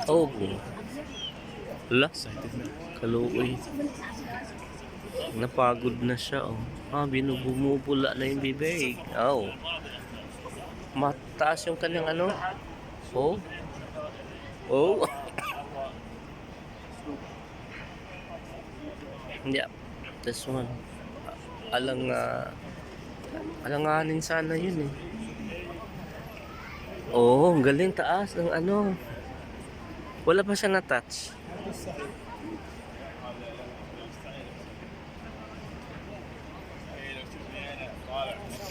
Oh, wala. Kaluoy. Napagod na siya, oh. Binubumubula na yung bibig. Oh. Mataas yung kanyang ano. Oh. Oh. Yeah. This one. Alanganin sana yun eh. Oh, ang galing taas ng ano. Wala pa siya na-touch.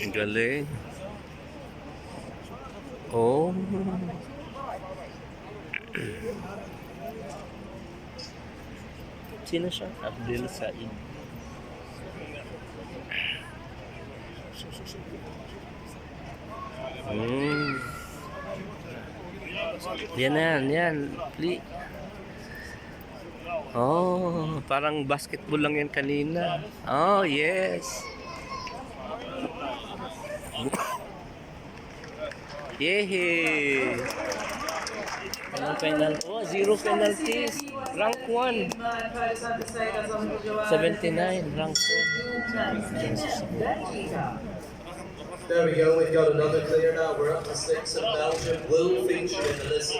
Ang galing. Oh. Sino siya? Abdel Said. Yan. Oh, parang basketball lang yan kanina. Oh, yes. Yehey! Anong penalty? Oh, 0 penalties. Rank 1. 79, rank 1. There we go, we've got another clear now. We're up to 6 in Belgium. Will feature in the list.